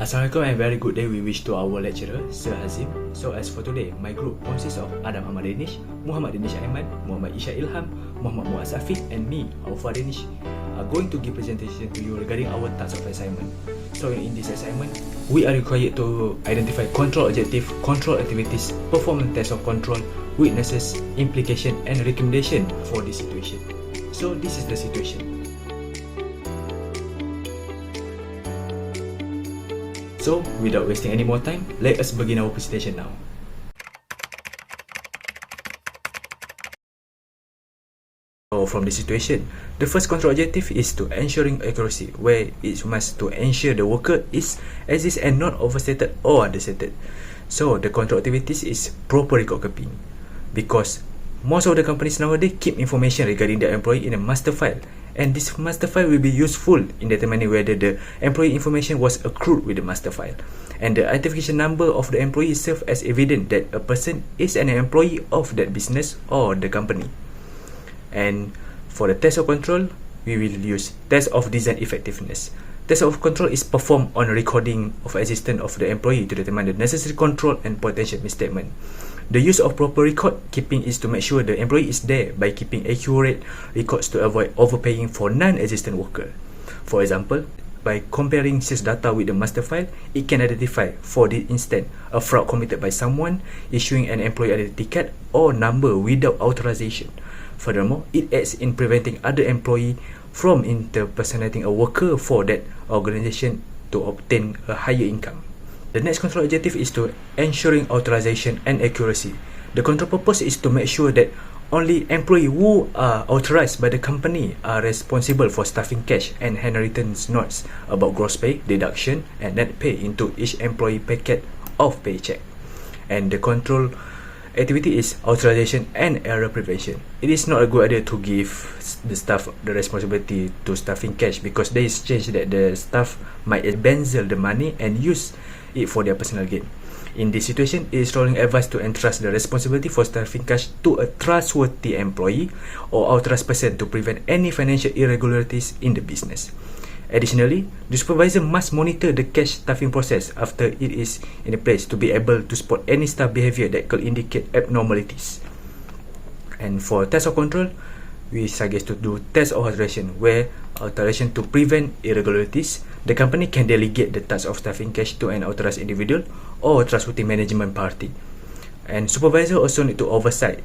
Assalamualaikum and very good day we wish to our lecturer, Sir Hazim. So as for today, my group consists of Adam Ahmad Danish, Muhammad Danish Aiman, Muhammad Isha Ilham, Muhammad Muaz Afiq and me, Aufar Danish, are going to give presentation to you regarding our task of assignment. So in this assignment, we are required to identify control objective, control activities, perform test of control, weaknesses, implication and recommendation for this situation. So this is the situation. So, without wasting any more time, let us begin our presentation now. So, from the situation, the first control objective is to ensuring accuracy, where it must to ensure the worker is exists and not overstated or understated. So, the control activities is proper record keeping, because most of the companies nowadays keep information regarding their employee in a master file, and this master file will be useful in determining whether the employee information was accrued with the master file, and the identification number of the employee serves as evidence that a person is an employee of that business or the company. And for the test of control, we will use test of design effectiveness. Test of control is performed on recording of existence of the employee to determine the necessary control and potential misstatement. The use of proper record keeping is to make sure the employee is there by keeping accurate records to avoid overpaying for non-existent worker. For example, by comparing sales data with the master file, it can identify, for this instance, a fraud committed by someone issuing an employee identity card or number without authorization. Furthermore, it aids in preventing other employee from impersonating a worker for that organization to obtain a higher income. The next control objective is to ensuring authorization and accuracy. The control purpose is to make sure that only employees who are authorized by the company are responsible for stuffing cash and handwritten notes about gross pay, deduction and net pay into each employee packet of paycheck. And the control activity is authorization and error prevention. It is not a good idea to give the staff the responsibility to stuffing cash, because there is chance that the staff might embezzle the money and use it for their personal gain. In this situation, it is strongly advised to entrust the responsibility for stuffing cash to a trustworthy employee or authorized person to prevent any financial irregularities in the business. Additionally, the supervisor must monitor the cash stuffing process after it is in place to be able to spot any staff behavior that could indicate abnormalities. And for test of control, we suggest to do test of authorization, where authorization to prevent irregularities, the company can delegate the task of stuffing cash to an authorized individual or trustworthy management party. And supervisor also need to oversight,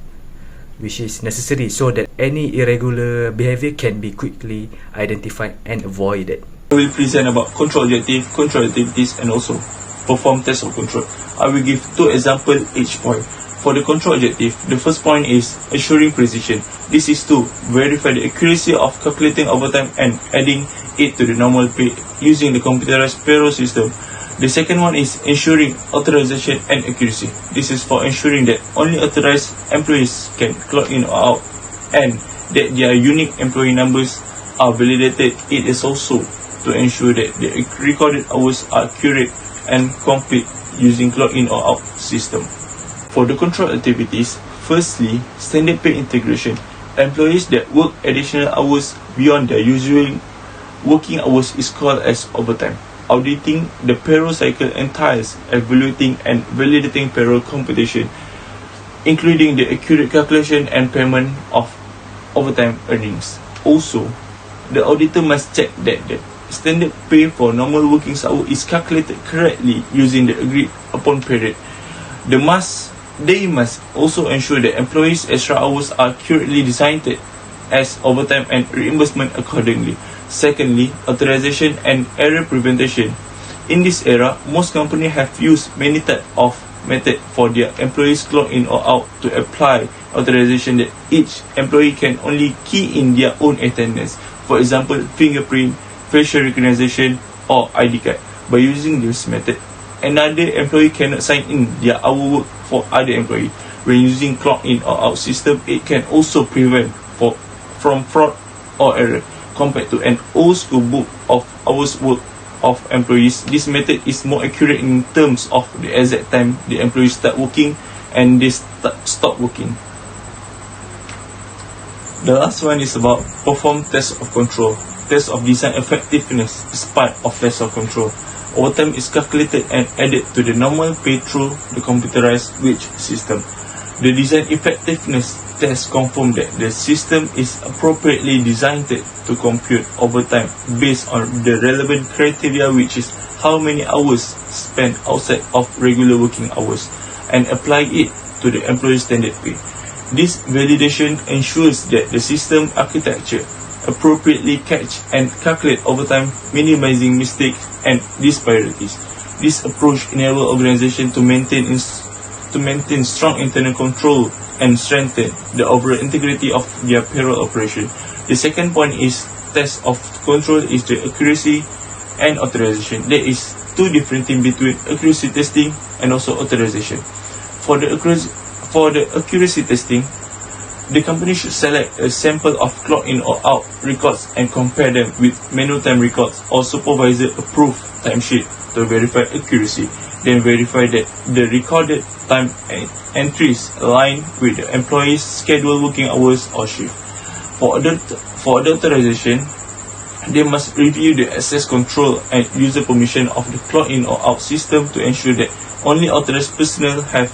which is necessary so that any irregular behavior can be quickly identified and avoided. I will present about control objective, control activities and also perform test of control. I will give 2 examples each point. For the control objective, the first point is ensuring precision. This is to verify the accuracy of calculating overtime and adding it to the normal pay using the computerized payroll system. The second one is ensuring authorization and accuracy. This is for ensuring that only authorized employees can clock in or out and that their unique employee numbers are validated. It is also to ensure that the recorded hours are accurate and complete using clock in or out system. For the control activities, firstly, standard pay integration. Employees that work additional hours beyond their usual working hours is called as overtime. Auditing the payroll cycle entails evaluating and validating payroll computation, including the accurate calculation and payment of overtime earnings. Also, the auditor must check that the standard pay for normal working hours is calculated correctly using the agreed upon period. They must also ensure that employees' extra hours are accurately designated as overtime and reimbursement accordingly. Secondly, authorization and error prevention. In this era, most companies have used many types of methods for their employees clock in or out to apply authorization that each employee can only key in their own attendance. For example, fingerprint, facial recognition or ID card. By using this method, another employee cannot sign in their hour work for other employee. When using clock in or out system, it can also prevent from fraud or error. Compared to an old school book of hours work of employees, this method is more accurate in terms of the exact time the employees start working and they stop working. The last one is about perform test of control. Test of design effectiveness is part of test of control. Overtime is calculated and added to the normal pay through the computerized wage system. The design effectiveness test confirm that the system is appropriately designed to compute overtime based on the relevant criteria, which is how many hours spent outside of regular working hours, and apply it to the employee standard pay. This validation ensures that the system architecture appropriately catch and calculate overtime, minimizing mistakes and disparities. This approach enables organizations to maintain strong internal control and strengthen the overall integrity of their payroll operation. The second point is test of control is the accuracy and authorization. There is two different things between accuracy testing and also authorization. For the accuracy testing, the company should select a sample of clock in or out records and compare them with manual time records or supervisor approved timesheet to verify accuracy. Then verify that the recorded time entries align with the employee's scheduled working hours or shift. For the authorization, they must review the access control and user permission of the clock in or out system to ensure that only authorized personnel have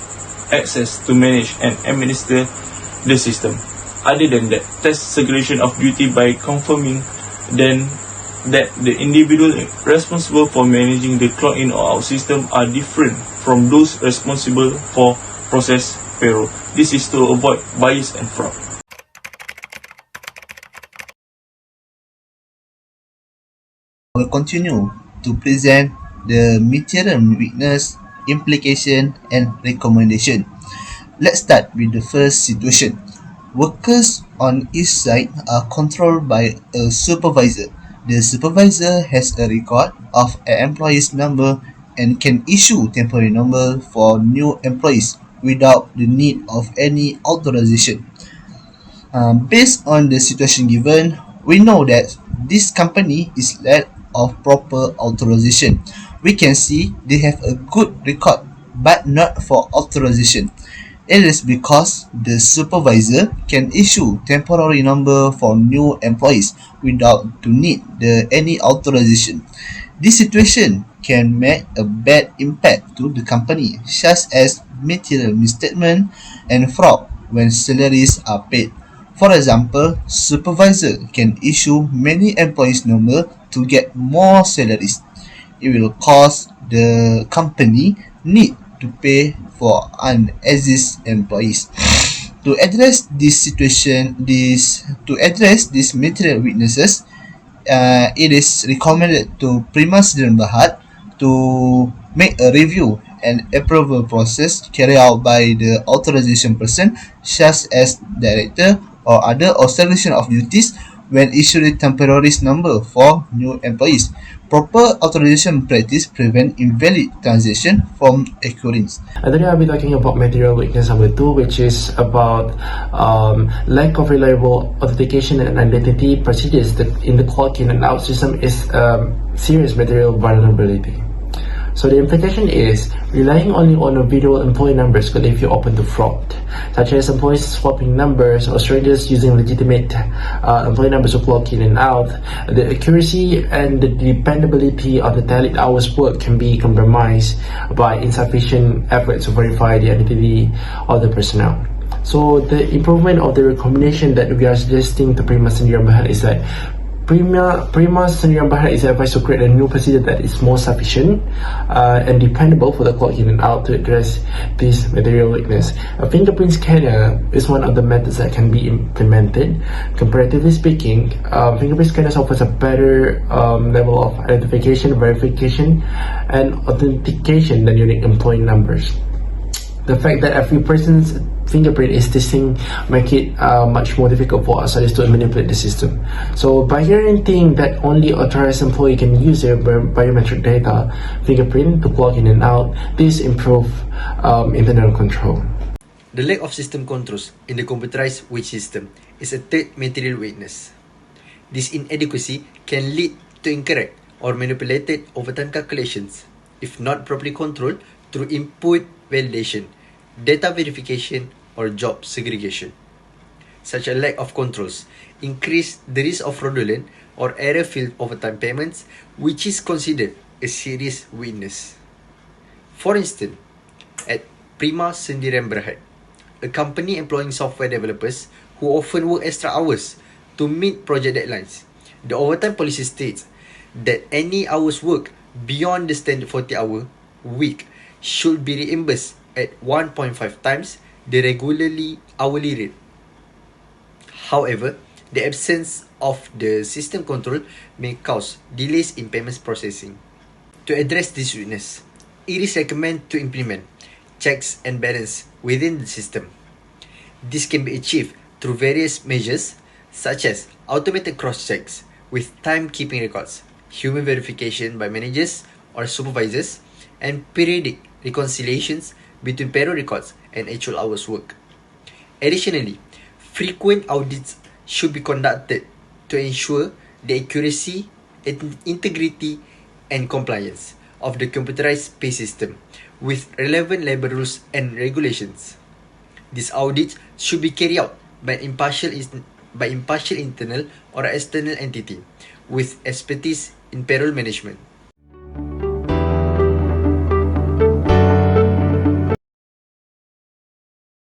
access to manage and administer the system. Other than that, test segregation of duty by confirming then that the individual responsible for managing the clock in or out system are different from those responsible for process payroll. This is to avoid bias and fraud. I will continue to present the material weakness, implication, and recommendation. Let's start with the first situation. Workers on each side are controlled by a supervisor. The supervisor has a record of an employee's number and can issue temporary number for new employees without the need of any authorization. Based on the situation given, we know that this company is lack of proper authorization. We can see they have a good record but not for authorization. It is because the supervisor can issue temporary number for new employees without to need any authorization. This situation can make a bad impact to the company, such as material misstatement and fraud when salaries are paid. For example, supervisor can issue many employees number to get more salaries. It will cause the company need to pay for unexist employees. To address this situation, these material weaknesses, it is recommended to Primasudin Berhad to make a review and approval process carried out by the authorization person, such as director or other observation of duties when issuing temporary number for new employees. Proper authorization practice prevent invalid transaction from occurring. And today I'll be talking about material weakness number 2, which is about lack of reliable authentication and identity procedures that in the clock in and out system is serious material vulnerability. So the implication is relying only on individual employee numbers could leave you open to fraud, such as employees swapping numbers or strangers using legitimate employee numbers to clock in and out. The accuracy and the dependability of the tallied hours worked can be compromised by insufficient efforts to verify the identity of the personnel. So the improvement of the recommendation that we are suggesting to Prima Sendirian Berhad is that Prima Sendirian Berhad is advised to create a new procedure that is more sufficient and dependable for the clock in and out to address this material weakness. A fingerprint scanner is one of the methods that can be implemented. Comparatively speaking, fingerprint scanners offers a better level of identification, verification, and authentication than unique employee numbers. The fact that every person's fingerprint is distinct make it much more difficult for us to manipulate the system. So by guaranteeing that only authorized employee can use their biometric data fingerprint to clock in and out, this improve internal control. The lack of system controls in the computerized wage system is a third material weakness. This inadequacy can lead to incorrect or manipulated overtime calculations if not properly controlled through input validation, data verification, or job segregation. Such a lack of controls increase the risk of fraudulent or error-filled overtime payments, which is considered a serious weakness. For instance, at Prima Sendirian Berhad, a company employing software developers who often work extra hours to meet project deadlines, the overtime policy states that any hours worked beyond the standard 40-hour week should be reimbursed at 1.5 times the regularly hourly rate. However, the absence of the system control may cause delays in payments processing. To address this weakness, it is recommended to implement checks and balance within the system. This can be achieved through various measures such as automated cross-checks with timekeeping records, human verification by managers or supervisors, and periodic reconciliations between payroll records and actual hours worked. Additionally, frequent audits should be conducted to ensure the accuracy, integrity, and compliance of the computerized pay system with relevant labor rules and regulations. These audits should be carried out by impartial internal or external entity with expertise in payroll management.